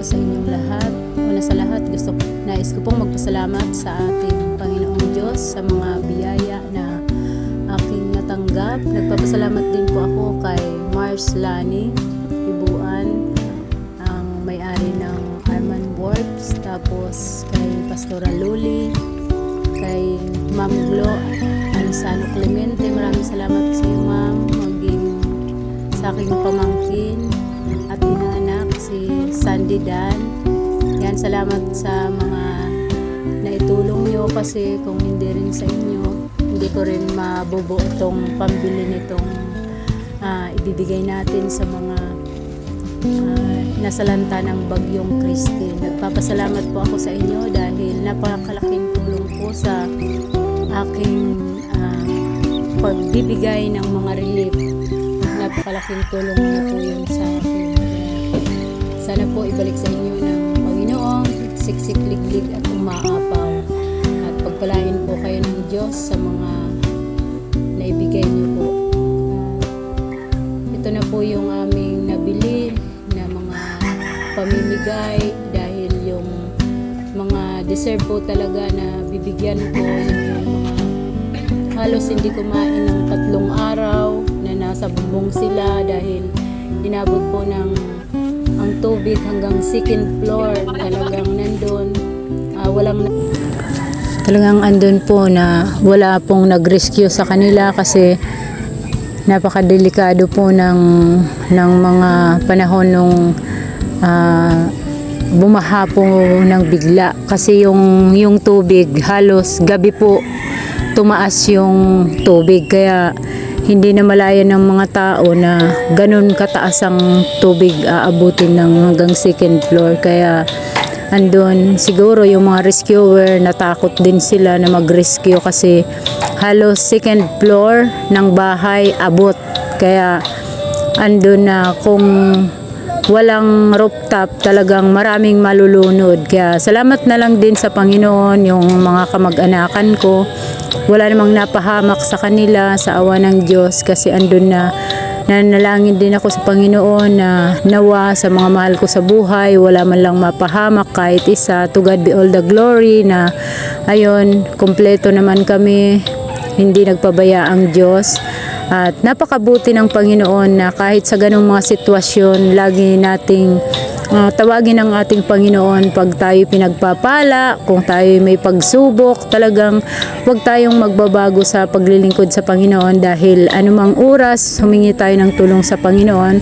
sa inyong lahat. Una sa lahat, nais ko pong magpasalamat sa ating Panginoong Diyos sa mga biyaya na aking natanggap. Nagpapasalamat din po ako kay Mars Lani Ibuan, ang may-ari ng Arman Works, tapos kay Pastora Luli, kay Ma'am Glo Alisano Clemente. Maraming salamat sa iyo, Ma'am, maging sa aking pamangkin at inaanak si Sandy Dan. Yan, salamat sa mga naitulong nyo, kasi kung hindi rin sa inyo, hindi ko rin mabubuo itong pambili nitong ibibigay natin sa mga nasalanta ng Bagyong Christine. Nagpapasalamat po ako sa inyo dahil napakalaking tulong po sa aking pagbibigay ng mga relief. Napakalaking tulong na po yun sa akin. Sana po ibalik sa inyo ng Panginoong siksik-liglig at umaapaw, at pagpalain po kayo ng Diyos sa mga naibigay niyo po. Ito na po yung aming nabili na mga pamimigay, dahil yung mga deserve po talaga na bibigyan ko, yung mga halos hindi kumain ng 3 araw na nasa bubong sila dahil inabot po ng ang tubig hanggang 2nd floor. Talagang nandun, talagang andun po na wala pong nag-rescue sa kanila, kasi napakadelikado po ng mga panahon nung bumaha po ng bigla, kasi yung tubig halos gabi po tumaas yung tubig, kaya hindi na malaya ng mga tao na ganun kataas ang tubig aabutin ng hanggang 2nd floor. Kaya andun siguro yung mga rescuer, natakot din sila na mag-rescue, kasi halos 2nd floor ng bahay abot. Kaya andun na, kung walang rooftop, talagang maraming malulunod. Kaya salamat na lang din sa Panginoon, yung mga kamag-anakan ko, wala namang napahamak sa kanila, sa awa ng Diyos, kasi andun na. Nanalangin din ako sa Panginoon na nawa sa mga mahal ko sa buhay, wala man lang mapahamak kahit isa. To God be all the glory na ayun, kumpleto naman kami, hindi nagpabaya ang Diyos. At napakabuti ng Panginoon na kahit sa ganong mga sitwasyon, lagi nating tawagin ang ating Panginoon pag tayo pinagpapala, kung tayo may pagsubok. Talagang huwag tayong magbabago sa paglilingkod sa Panginoon, dahil anumang oras humingi tayo ng tulong sa Panginoon,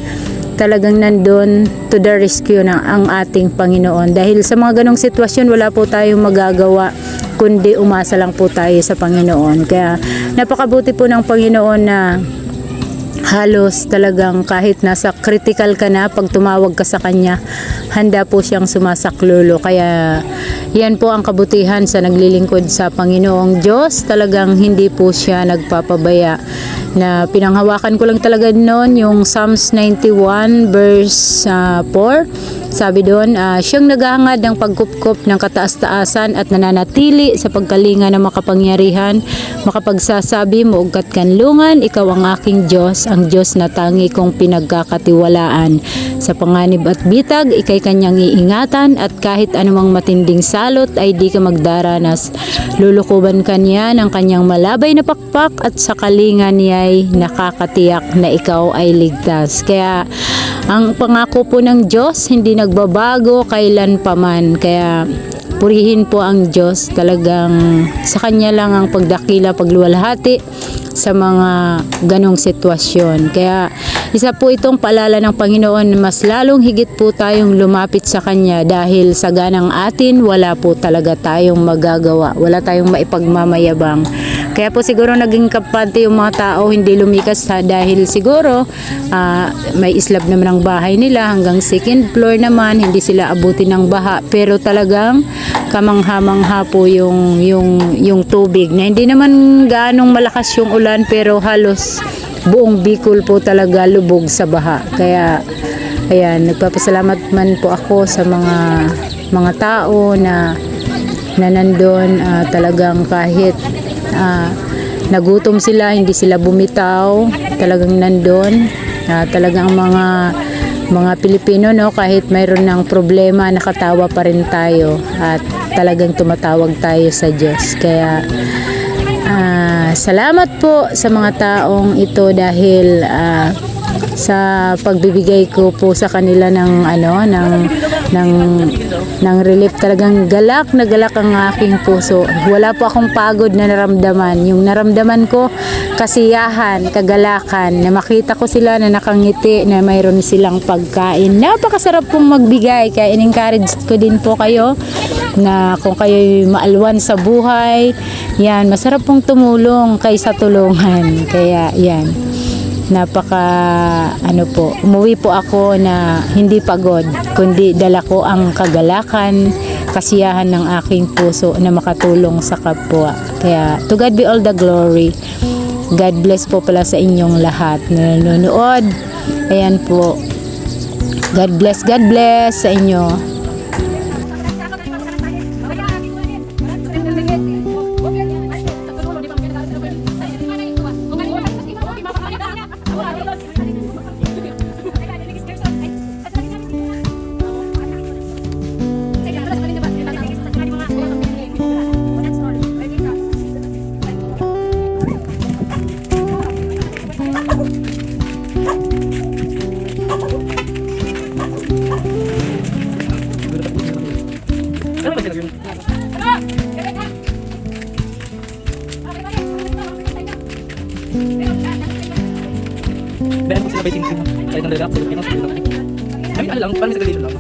talagang nandun to the rescue ng ang ating Panginoon. Dahil sa mga ganong sitwasyon, wala po tayong magagawa kundi umasa lang po tayo sa Panginoon. Kaya napakabuti po ng Panginoon na halos talagang kahit nasa critical ka na, pag tumawag ka sa Kanya, handa po siyang sumasaklolo. Kaya yan po ang kabutihan sa naglilingkod sa Panginoong Diyos. Talagang hindi po siya nagpapabaya. Na pinanghawakan ko lang talaga noon yung Psalms 91 verse 4. Sabi doon, siyang naghahangad ng pagkupkop ng kataas-taasan at nananatili sa pagkalinga ng makapangyarihan, makapagsasabi mo ugkat kanlungan, ikaw ang aking Diyos, ang Diyos na tangi kong pinagkakatiwalaan. Sa panganib at bitag, ikay kanyang iingatan, at kahit anumang matinding salot ay di ka magdaranas. Lulukuban kanya ng kanyang malabay na pakpak, at sa kalinga niya'y nakakatiyak na ikaw ay ligtas. Kaya ang pangako po ng Diyos hindi nagbabago kailan paman. Kaya purihin po ang Diyos, talagang sa Kanya lang ang pagdakila, pagluwalhati sa mga ganong sitwasyon. Kaya isa po itong paalala ng Panginoon, mas lalong higit po tayong lumapit sa Kanya, dahil sa ganang atin wala po talaga tayong magagawa, wala tayong maipagmamayabang. Kaya po siguro naging kampante yung mga tao, hindi lumikas dahil siguro may islab naman ang bahay nila, hanggang 2nd floor naman, hindi sila abutin ng baha. Pero talagang kamangha-mangha po yung tubig, na hindi naman gaanong malakas yung ulan, pero halos buong Bicol po talaga lubog sa baha. Kaya ayan, nagpapasalamat man po ako sa mga tao na nandun, talagang kahit nagutom sila, hindi sila bumitaw, talagang nandun. Talagang mga mga Pilipino, no, kahit mayroon ng problema, nakatawa pa rin tayo at talagang tumatawag tayo sa Diyos. Kaya salamat po sa mga taong ito dahil sa pagbibigay ko po sa kanila ng ng relief. Talagang galak na galak ang aking puso. Wala po akong pagod na naramdaman. Yung naramdaman ko, kasiyahan, kagalakan, na makita ko sila na nakangiti, na mayroon silang pagkain. Napakasarap pong magbigay, kaya in-encourage ko din po kayo na kung kayo maalwan sa buhay, yan, masarap pong tumulong kaysa tulungan. Kaya yan, umuwi po ako na hindi pagod, kundi dala ko ang kagalakan, kasiyahan ng aking puso na makatulong sa kapwa. Kaya to God be all the glory. God bless po pala sa inyong lahat na nanonood. Ayan po, God bless sa inyo. Bayan ko sila by tingin kahit ang lalak sa Pilipinas. Kami ano lang, parang sa galilo lang.